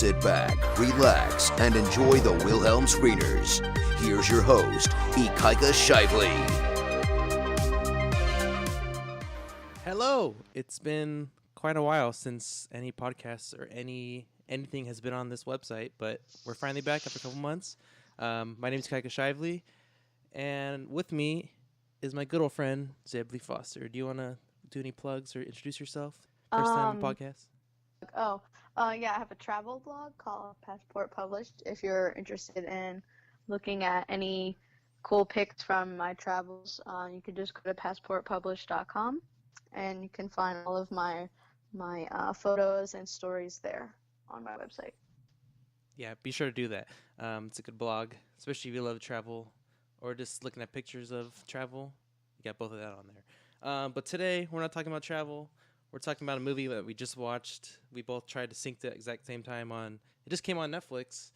Sit back, relax, and enjoy the Wilhelm screeners. Here's your host, Ikaika Shively. Hello! It's been quite a while since any podcasts or anything has been on this website, but we're finally back after a couple months. My name is Ikaika Shively, and with me is my good old friend, Zebley Foster. Do you want to do any plugs or introduce yourself? First time on the podcast? Yeah, I have a travel blog called Passport Published. If you're interested in looking at any cool pics from my travels, you can just go to passportpublished.com, and you can find all of my photos and stories there on my website. Yeah, be sure to do that. It's a good blog, especially if you love travel or just looking at pictures of travel. You got both of that on there. But today, we're not talking about travel. We're talking about a movie that we just watched. We both tried to sync the exact same time on. It just came on Netflix.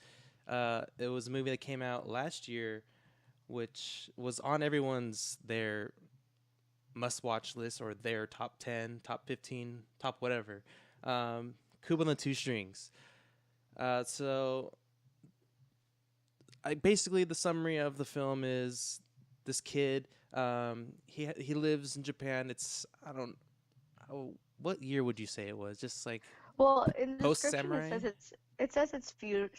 It was a movie that came out last year, which was on everyone's their must-watch list or their top 10, top 15, top whatever. Kubo and the Two Strings. So basically the summary of the film is this kid. He lives in Japan. What year would you say it was? Just like In the description it says it's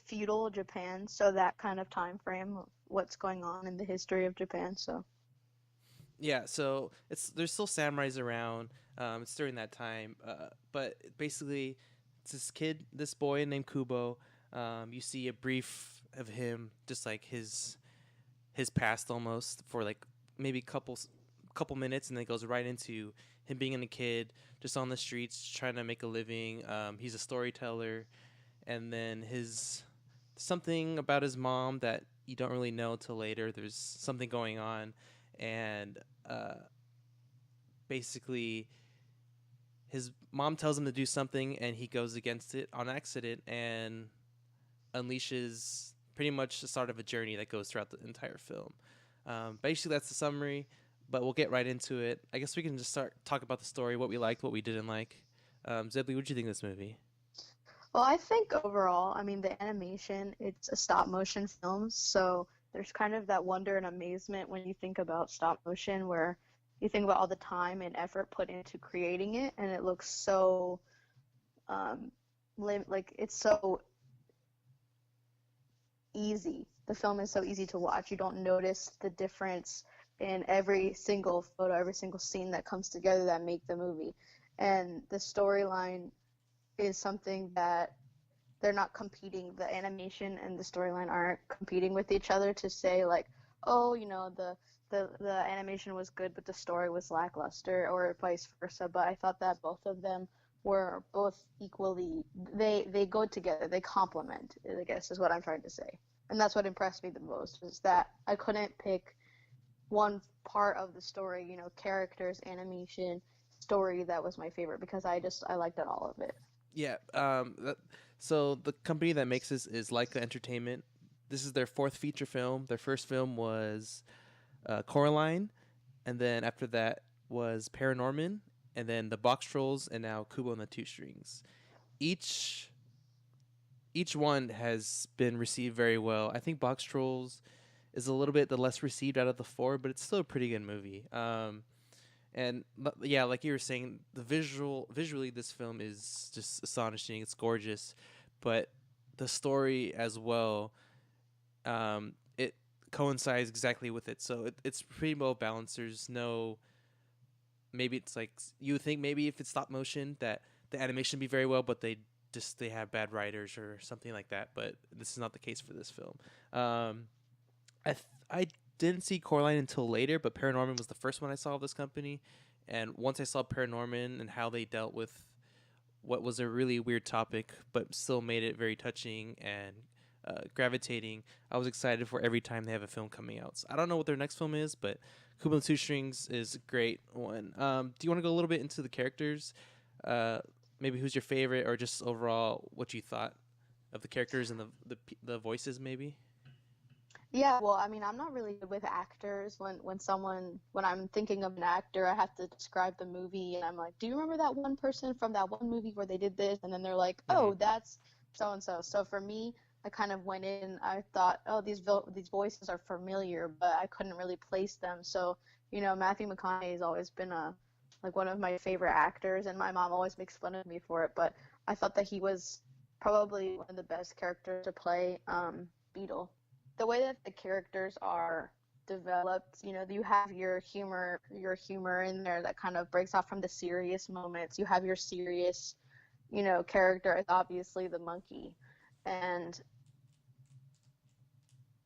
feudal Japan, so that kind of time frame of what's going on in the history of Japan. So yeah, so there's still samurais around. It's during that time, but basically it's this boy named Kubo. You see a brief of him, just like his past almost for like maybe couple minutes, and then it goes right into him being a kid just on the streets trying to make a living. He's a storyteller, and then something about his mom that you don't really know till later. There's something going on, and basically his mom tells him to do something, and he goes against it on accident and unleashes pretty much the start of a journey that goes throughout the entire film. Basically, that's the summary. But we'll get right into it. I guess we can just talk about the story, what we liked, what we didn't like. Zebley, what did you think of this movie? Well, I think overall, the animation, it's a stop motion film, so there's kind of that wonder and amazement when you think about stop motion, where you think about all the time and effort put into creating it, and it looks so, it's so easy. The film is so easy to watch. You don't notice the difference in every single photo, every single scene that comes together that make the movie. And the storyline is something that they're not competing. The animation and the storyline aren't competing with each other to say like, oh, the animation was good but the story was lackluster, or vice versa. But I thought that both of them were both equally, they go together, they complement, I guess is what I'm trying to say. And that's what impressed me the most, is that I couldn't pick one part of the story, characters, animation, story that was my favorite, because I liked it, all of it. Yeah. So the company that makes this is Leica Entertainment. This is their fourth feature film. Their first film was Coraline, and then after that was Paranorman, and then The Box Trolls, and now Kubo and the Two Strings. Each one has been received very well. I think Box Trolls is a little bit the less received out of the four, but it's still a pretty good movie. And yeah, like you were saying, visually this film is just astonishing. It's gorgeous, but the story as well, it coincides exactly with it. So it's pretty well balanced. There's no, maybe it's like you would think maybe if it's stop motion that the animation would be very well, but they have bad writers or something like that. But this is not the case for this film. I didn't see Coraline until later, but Paranorman was the first one I saw of this company. And once I saw Paranorman and how they dealt with what was a really weird topic, but still made it very touching and gravitating, I was excited for every time they have a film coming out. So I don't know what their next film is, but Kubo and the Two Strings is a great one. Do you want to go a little bit into the characters? Maybe who's your favorite, or just overall what you thought of the characters and the voices maybe? Yeah, well, I'm not really good with actors. When I'm thinking of an actor, I have to describe the movie, and I'm like, do you remember that one person from that one movie where they did this? And then they're like, oh, that's so and so. So for me, I kind of went in. I thought, oh, these voices are familiar, but I couldn't really place them. So Matthew McConaughey has always been like one of my favorite actors, and my mom always makes fun of me for it. But I thought that he was probably one of the best characters to play Beetle. The way that the characters are developed, you have your humor in there that kind of breaks off from the serious moments. You have your serious, character is obviously the monkey. And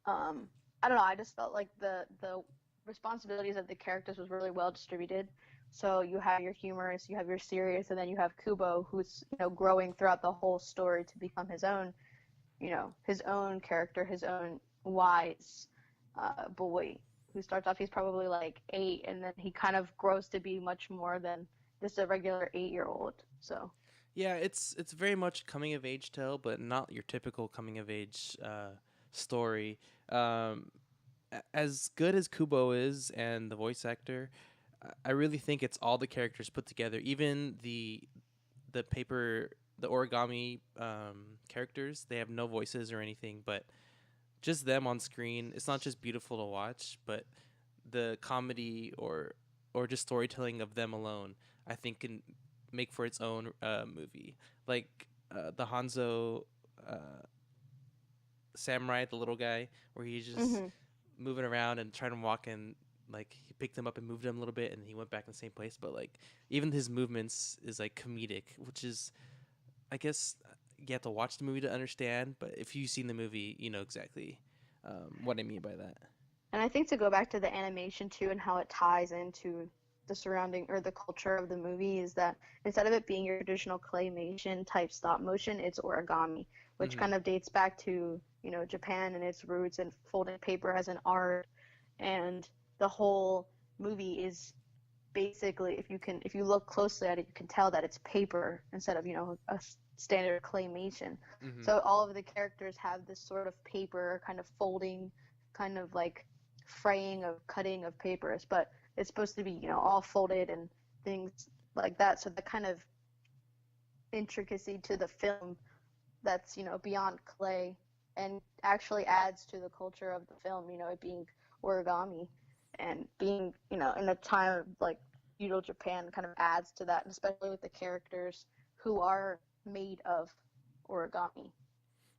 um, I don't know, I just felt like the responsibilities of the characters was really well distributed. So you have your humorous, you have your serious, and then you have Kubo, who's growing throughout the whole story to become his own character, his own wise boy. Who starts off, he's probably like 8, and then he kind of grows to be much more than just a regular 8-year-old. So Yeah, it's very much coming of age tale, but not your typical coming of age story. As good as Kubo is and the voice actor, I really think it's all the characters put together. Even the paper, the origami characters, they have no voices or anything, but just them on screen. It's not just beautiful to watch, but the comedy or just storytelling of them alone, I think can make for its own movie. Like the Hanzo samurai, the little guy, where he's just mhm. moving around and trying to walk in. Like he picked him up and moved him a little bit, and he went back in the same place. But like even his movements is like comedic, which is, I guess, you have to watch the movie to understand. But if you've seen the movie, you know exactly what I mean by that. And I think to go back to the animation too and how it ties into the surrounding or the culture of the movie is that instead of it being your traditional claymation type stop motion, it's origami, which Mm-hmm. kind of dates back to, Japan and its roots and folded paper as an art. And the whole movie is basically, if you look closely at it, you can tell that it's paper instead of, a standard claymation. Mm-hmm. So all of the characters have this sort of paper kind of folding, kind of like fraying of cutting of papers, but it's supposed to be, all folded and things like that. So the kind of intricacy to the film that's, beyond clay and actually adds to the culture of the film, it being origami and being, in a time of like feudal Japan kind of adds to that, and especially with the characters who are made of origami.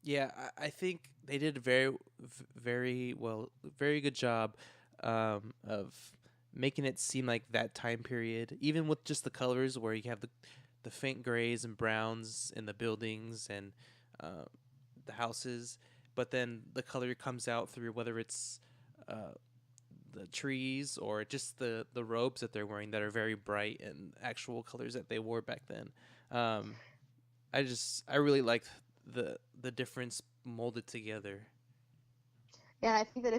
Yeah, I think they did a very well, very good job of making it seem like that time period, even with just the colors, where you have the faint grays and browns in the buildings and uh, the houses, but then the color comes out through whether it's uh, the trees or just the robes that they're wearing that are very bright and actual colors that they wore back then. Um, I really liked the difference molded together. Yeah, and I think that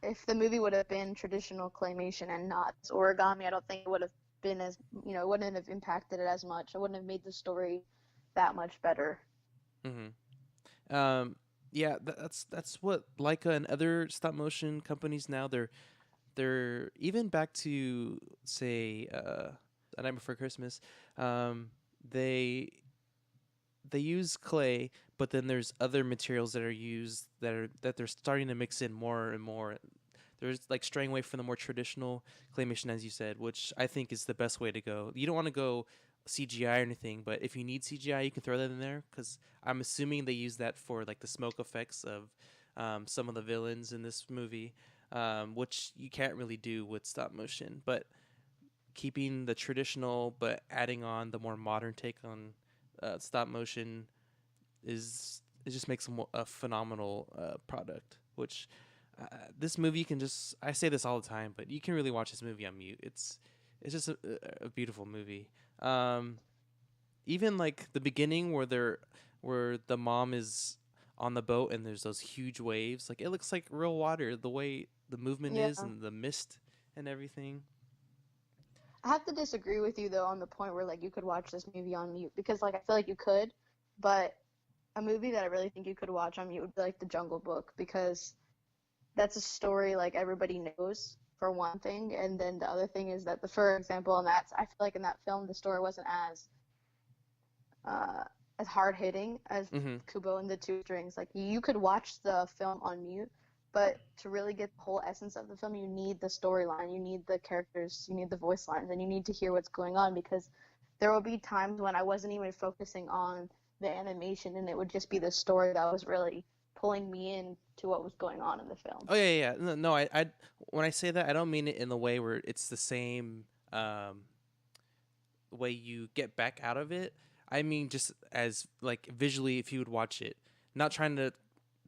if the movie would have been traditional claymation and not origami, I don't think it would have been as, it wouldn't have impacted it as much. It wouldn't have made the story that much better. Yeah, that's what Leica and other stop motion companies now they're even back to say A Night Before Christmas. Um, they they use clay, but then there's other materials that are used that they're starting to mix in more and more. There's like straying away from the more traditional claymation, as you said, which I think is the best way to go. You don't want to go CGI or anything, but if you need CGI, you can throw that in there because I'm assuming they use that for like the smoke effects of some of the villains in this movie, which you can't really do with stop motion. But keeping the traditional, but adding on the more modern take on stop motion is it just makes a phenomenal product. Which this movie can just I say this all the time, but you can really watch this movie on mute. It's just a beautiful movie. Um, Even like the beginning where the mom is on the boat and there's those huge waves, like it looks like real water. The way the movement Yeah. is and the mist and everything. I have to disagree with you though on the point where like you could watch this movie on mute because like I feel like you could, but a movie that I really think you could watch on mute would be like The Jungle Book because that's a story like everybody knows for one thing, and then the other thing is that for example, and that's I feel like in that film the story wasn't as uh as hard hitting as Mm-hmm. Kubo and the Two Strings. Like you could watch the film on mute, but to really get the whole essence of the film, you need the storyline, you need the characters, you need the voice lines, and you need to hear what's going on because there will be times when I wasn't even focusing on the animation and it would just be the story that was really pulling me in to what was going on in the film. Oh yeah, yeah. Yeah. No, no, I when I say that, I don't mean it in the way where it's the same way you get back out of it. I mean just as like visually, if you would watch it, not trying to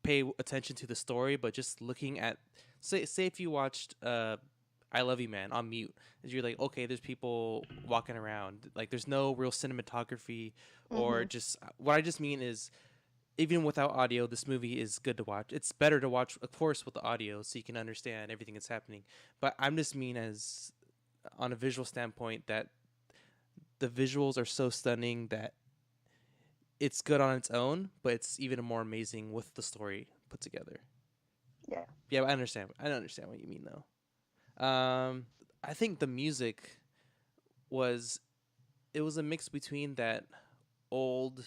pay attention to the story, but just looking at say if you watched I Love You Man on mute, you're like, okay, there's people walking around, like there's no real cinematography or Mm-hmm. just what I just mean is even without audio, this movie is good to watch. It's better to watch, of course, with the audio so you can understand everything that's happening. But I'm just mean as on a visual standpoint that the visuals are so stunning that it's good on its own, but it's even more amazing with the story put together. Yeah. Yeah, I understand. I understand what you mean though. I think the music was it was a mix between that old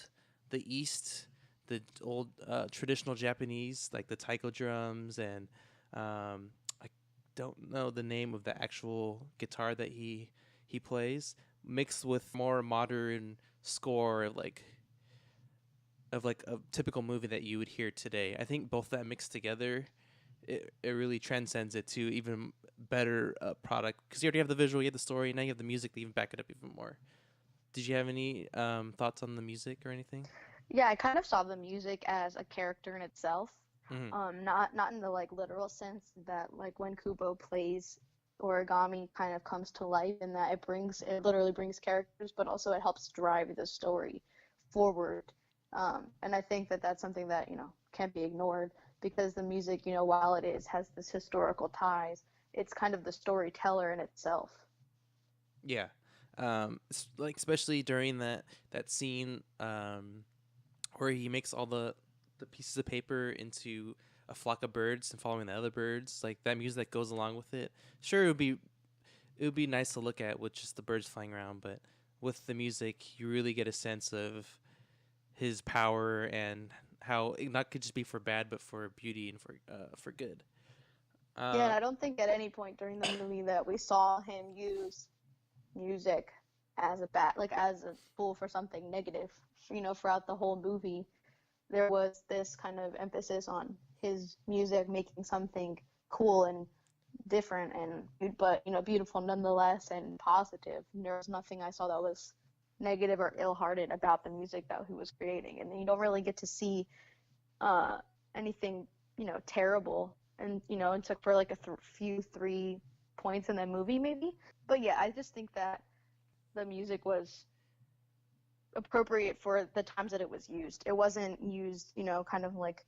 the East, the old traditional Japanese like the taiko drums and I don't know the name of the actual guitar that he plays mixed with more modern score of like a typical movie that you would hear today. I think both that mixed together, it really transcends it to even better product because you already have the visual, you have the story, now you have the music to even back it up even more. Did you have any thoughts on the music or anything? Yeah, I kind of saw the music as a character in itself. Mm-hmm. Not in the like literal sense that like when Kubo plays origami kind of comes to life and that it literally brings characters, but also it helps drive the story forward. And I think that that's something that, can't be ignored because the music, while it has this historical ties, it's kind of the storyteller in itself. Yeah, like especially during that scene where he makes all the pieces of paper into a flock of birds and following the other birds, like that music that goes along with it. Sure, it would be nice to look at with just the birds flying around, but with the music, you really get a sense of his power and how it not could just be for bad, but for beauty and for good. Yeah, and Um, I don't think at any point during the movie that we saw him use music as a tool for something negative. Throughout the whole movie, there was this kind of emphasis on his music making something cool and different and but beautiful nonetheless and positive. And there was nothing I saw that was negative or ill-hearted about the music that he was creating, and you don't really get to see uh, anything terrible and except for like a few 3 points in the movie maybe. But yeah, I just think that the music was appropriate for the times that it was used. It wasn't used, kind of like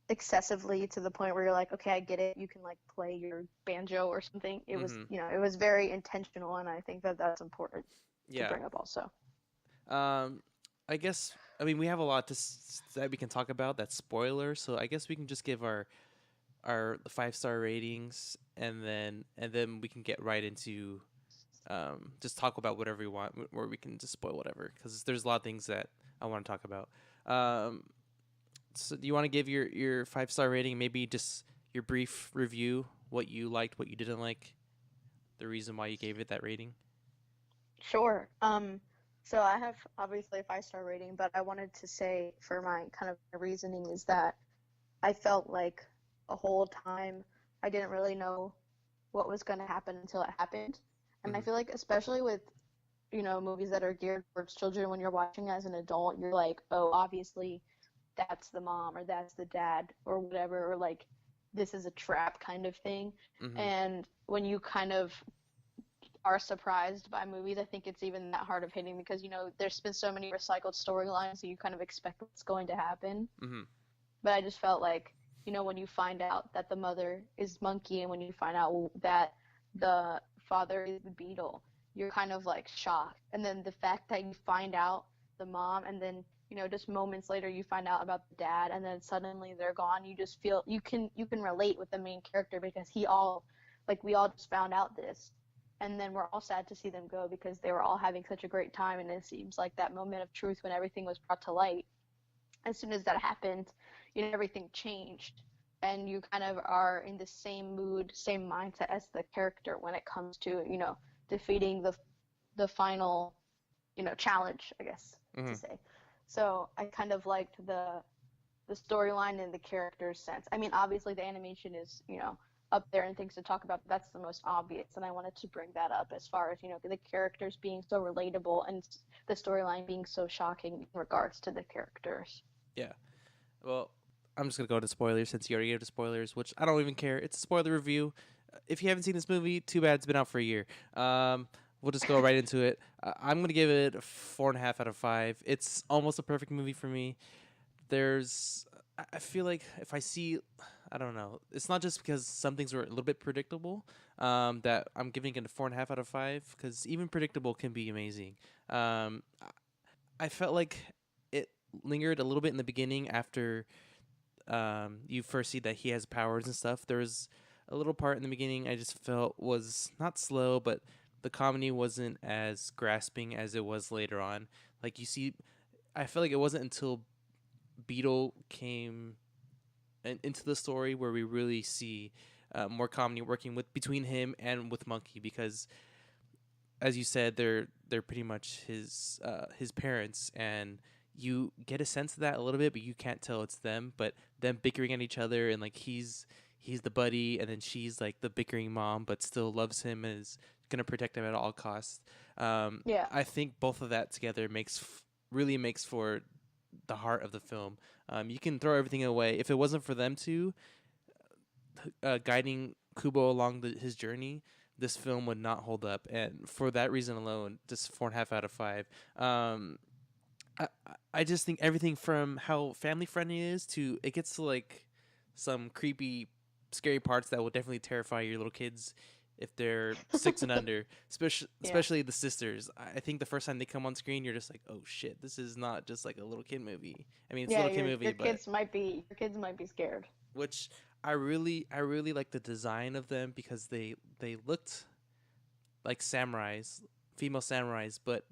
excessively to the point where you're like, okay, I get it. You can like play your banjo or something. It was, mm-hmm. it was very intentional, and I think that that's important to Yeah. bring up also. Um, I guess I mean we have a lot that we can talk about. That's spoiler, so I guess we can just give our 5-star ratings and then we can get right into just talk about whatever we want, where we can just spoil whatever because there's a lot of things that I want to talk about. Um, so do you want to give your 5-star rating? Maybe just your brief review, what you liked, what you didn't like, the reason why you gave it that rating. Sure. So I have obviously a 5-star rating, but I wanted to say for my kind of reasoning is that I felt like a whole time I didn't really know what was going to happen until it happened. And I Mm-hmm. feel like especially with movies that are geared towards children, when you're watching as an adult, you're like, oh, obviously that's the mom or that's the dad or whatever, or like this is a trap kind of thing. Mm-hmm. And when you kind of are surprised by movies, I think it's even that hard of hitting because, there's been so many recycled storylines, so you kind of expect what's going to happen. Mm-hmm. But I just felt like, when you find out that the mother is Monkey and when you find out that the father is the Beetle, you're kind of like shocked. And then the fact that you find out the mom and then, just moments later you find out about the dad and then suddenly they're gone, you just feel you can relate with the main character because we all just found out this. and then we're all sad to see them go because they were all having such a great time, and it seems like that moment of truth when everything was brought to light, as soon as that happened, everything changed, and you kind of are in the same mood, same mindset as the character when it comes to defeating the final challenge, I guess to Mm-hmm. say. So I kind of liked the storyline and the character's sense. I mean, obviously the animation is up there and things to talk about, but that's the most obvious, and I wanted to bring that up as far as the characters being so relatable and the storyline being so shocking in regards to the characters. Yeah. Well, I'm just gonna go to spoilers since you already gave the spoilers, which I don't even care. It's a spoiler review. If you haven't seen this movie, too bad. It's been out for a year. We'll just go right into it. I'm gonna give it a 4.5 out of 5. It's almost a perfect movie for me. I feel like if I see, I don't know. It's not just because some things were a little bit predictable. That I'm giving it a 4.5 out of 5, because even predictable can be amazing. I felt like it lingered a little bit in the beginning after you first see that he has powers and stuff. There was a little part in the beginning I just felt was not slow, but the comedy wasn't as grasping as it was later on. Like you see, I feel like it wasn't until Beetle came into the story where we really see more comedy working with between him and with Monkey, because as you said, they're pretty much his parents, and you get a sense of that a little bit, but you can't tell it's them. But them bickering at each other, and like he's the buddy, and then she's like the bickering mom, but still loves him and is gonna protect him at all costs. Yeah. I think both of that together really makes for the heart of the film. You can throw everything away if it wasn't for them two guiding Kubo along his journey. This film would not hold up, and for that reason alone, just 4.5 out of 5. I I just think everything from how family friendly it is to it gets to like some creepy, scary parts that will definitely terrify your little kids if they're 6 and under. Especially Yeah. especially the sisters. I think the first time they come on screen, you're just like, oh shit, this is not just like a little kid movie. I mean, it's a Yeah, little kid movie, but your kids might be scared. which I really like the design of them, because they looked like samurais, female samurais, but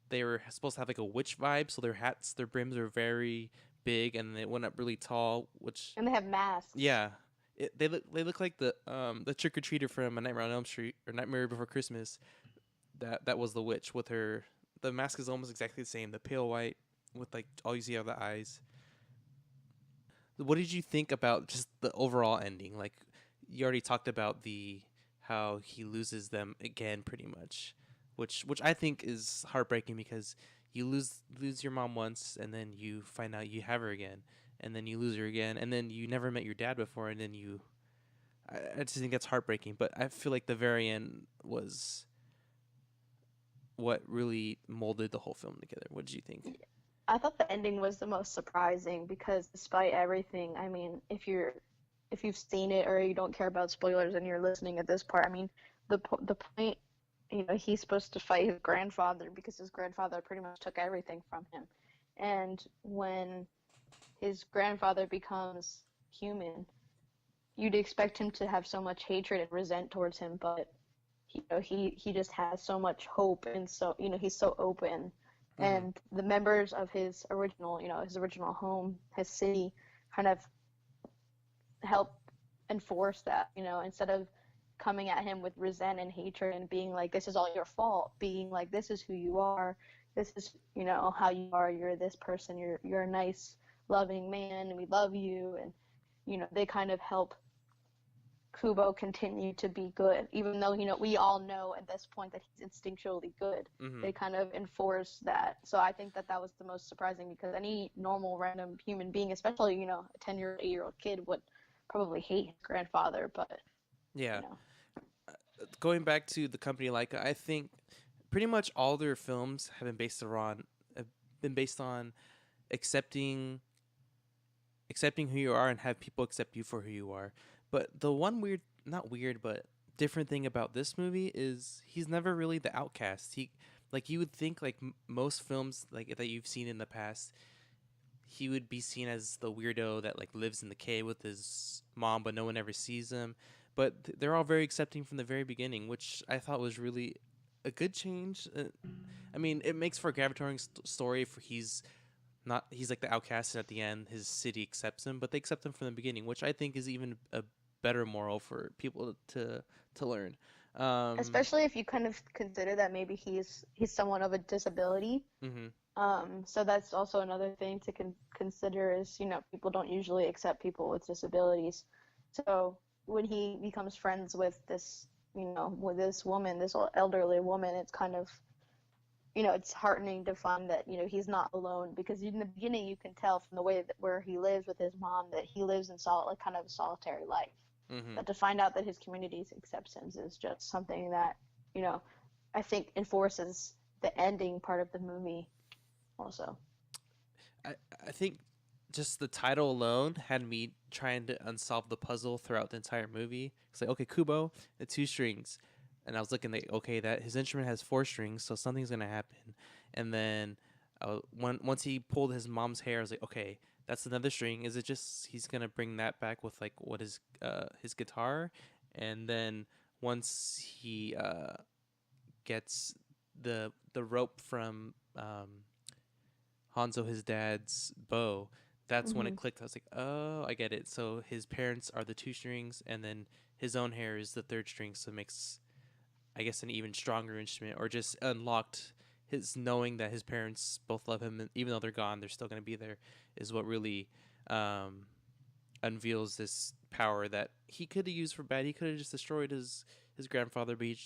they were supposed to have like a witch vibe. So their brims are very big and they went up really tall. Which And they have masks. yeah, they look like the trick or treater from A Nightmare on Elm Street or Nightmare Before Christmas. That was the witch with her. The mask is almost exactly the same. The pale white with like all you see are the eyes. What did you think about just the overall ending? Like you already talked about the how he loses them again pretty much, which I think is heartbreaking, because you lose your mom once and then you find out you have her again, and then you lose her again, and then you never met your dad before, and then I just think that's heartbreaking. But I feel like the very end was what really molded the whole film together. What did you think? I thought the ending was the most surprising because despite everything, I mean, if you've seen it or you don't care about spoilers and you're listening at this part, I mean, the point, he's supposed to fight his grandfather because his grandfather pretty much took everything from him. And when his grandfather becomes human, you'd expect him to have so much hatred and resent towards him, but he just has so much hope, and so he's so open, Mm-hmm. and the members of his original home, his city, kind of help enforce that, instead of coming at him with resent and hatred and being like, this is all your fault, being like, this is who you are, this is how you are, you're this person, you're a nice loving man, and we love you, and they kind of help Kubo continue to be good, even though we all know at this point that he's instinctually good. Mm-hmm. They kind of enforce that, so I think that was the most surprising, because any normal random human being, especially a 10-year-old, 8-year-old kid, would probably hate his grandfather. But Yeah. you know, Going back to the company Leica, I think pretty much all their films have been based on accepting who you are and have people accept you for who you are. But the one not weird, but different thing about this movie is he's never really the outcast. He like you would think like most films like that you've seen in the past, he would be seen as the weirdo that like lives in the cave with his mom, but no one ever sees him. but they're all very accepting from the very beginning, which I thought was really a good change. I mean, it makes for a gravitating story. For he's like the outcast, and at the end, his city accepts him, but they accept him from the beginning, which I think is even a better moral for people to learn. Um, Especially if you kind of consider that maybe he's someone of a disability. hmm So that's also another thing to consider is, people don't usually accept people with disabilities. So when he becomes friends with with this woman, this elderly woman, it's kind of, it's heartening to find that, he's not alone, because in the beginning you can tell from the way that where he lives with his mom that he lives in like kind of a solitary life. hmm But to find out that his community accepts him is just something that, you know, I think enforces the ending part of the movie also. I I think just the title alone had me trying to unsolve the puzzle throughout the entire movie. It's like, okay, Kubo, the two strings, and I was looking like, okay, that his instrument has four strings, so something's gonna happen. And then once he pulled his mom's hair, I was like, okay, that's another string. Is it just he's gonna bring that back with like what is his guitar? And then once he gets the rope from Hanzo, his dad's bow, that's when it Hmm. clicked. I was like, oh, I get it. So his parents are the two strings, and then his own hair is the third string. So it makes, I guess, an even stronger instrument, or just unlocked his knowing that his parents both love him, and even though they're gone, they're still going to be there, is what really um, unveils this power that he could have used for bad. He could have just destroyed his grandfather, but he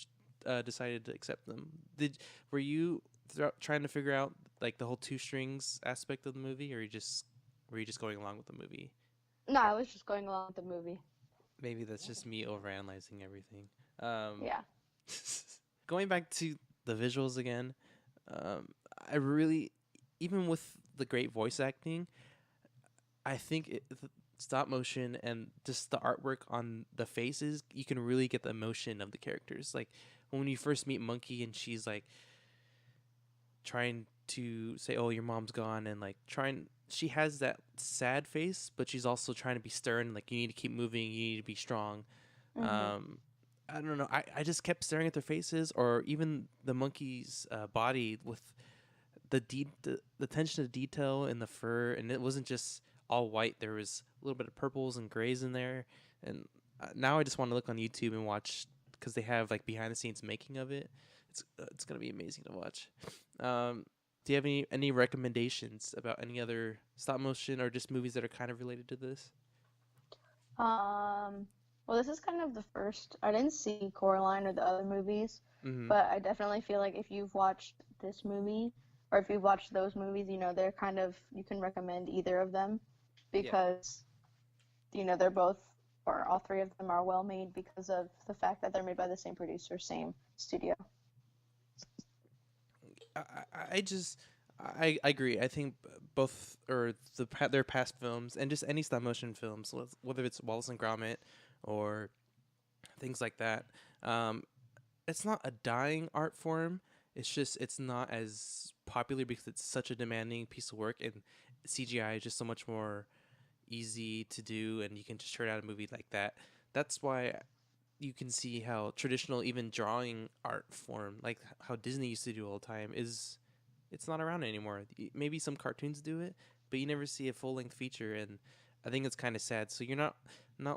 decided to accept them. Were you trying to figure out like the whole two strings aspect of the movie, or were you just going along with the movie? No, I was just going along with the movie. Maybe that's just me overanalyzing everything. Um, Yeah. going back to the visuals again, um, I really, even with the great voice acting, I think stop motion and just the artwork on the faces, you can really get the emotion of the characters. Like when you first meet Monkey and she's like trying to say, "Oh, your mom's gone," and like trying, she has that sad face, but she's also trying to be stern. Like you need to keep moving, you need to be strong. Hmm. Um, I don't know. I just kept staring at their faces, or even the monkey's body with the attention to detail in the fur, and it wasn't just all white. There was a little bit of purples and grays in there, and now I just want to look on YouTube and watch because they have like behind the scenes making of it. It's gonna be amazing to watch. Do you have any recommendations about any other stop motion or just movies that are kind of related to this? Um, well, this is kind of the first. I didn't see Coraline or the other movies, Mm-hmm. but I definitely feel like if you've watched this movie or if you've watched those movies, they're kind of, you can recommend either of them Yeah. because, they're both, or all three of them are well made because of the fact that they're made by the same producer, same studio. I, I just I agree. I think both or their past films and just any stop motion films, whether it's Wallace and Gromit or things like that, um, it's not a dying art form. It's just it's not as popular because it's such a demanding piece of work, and CGI is just so much more easy to do, and you can just turn out a movie like that. That's why you can see how traditional even drawing art form, like how Disney used to do all the time, is it's not around anymore. Maybe some cartoons do it, but you never see a full length feature, and I think it's kind of sad. So you're not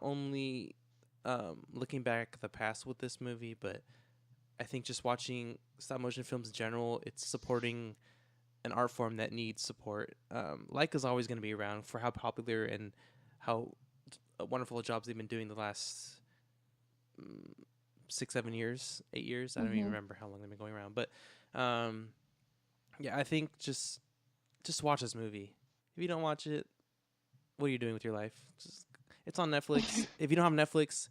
only looking back at the past with this movie, but I think just watching stop motion films in general, it's supporting an art form that needs support. Leica's always going to be around for how popular and how wonderful jobs they've been doing the last 6, 7 years, 8 years. I don't even Hmm. remember how long they've been going around, but um, yeah, I think just watch this movie. If you don't watch it, what are you doing with your life? It's on Netflix. If you don't have Netflix,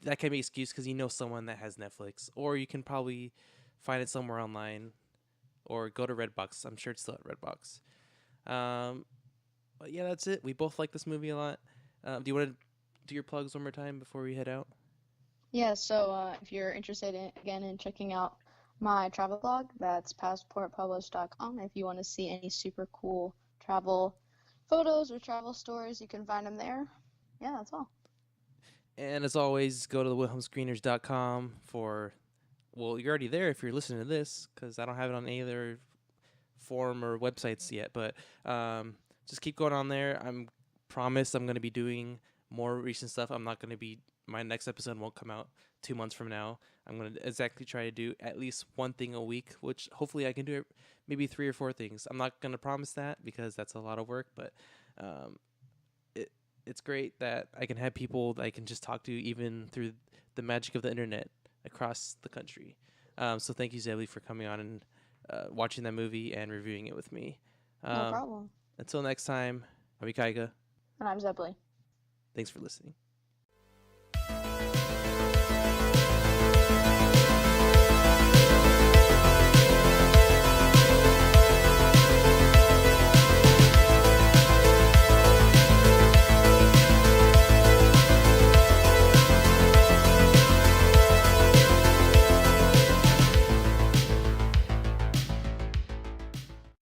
that can be an excuse because you know someone that has Netflix, or you can probably find it somewhere online, or go to Redbox. I'm sure it's still at Redbox. Um, but yeah, that's it. We both like this movie a lot. Do you want to do your plugs one more time before we head out? Yeah, so if you're interested in checking out my travel blog, that's passportpublish.com. If you want to see any super cool travel photos or travel stories, you can find them there. Yeah, that's all. And as always, go to the wilhelmscreeners.com for, well, you're already there if you're listening to this, because I don't have it on any other form or websites yet. But just keep going on there. Promise I'm going to be doing more recent stuff. I'm not going to be, my next episode won't come out 2 months from now. I'm going to exactly try to do at least one thing a week, which hopefully I can do maybe 3 or 4 things. I'm not going to promise that because that's a lot of work, but it's great that I can have people that I can just talk to even through the magic of the internet across the country. So thank you, Zebley, for coming on and watching that movie and reviewing it with me. No problem. Until next time, I'm Ikaika. And I'm Zebley. Thanks for listening.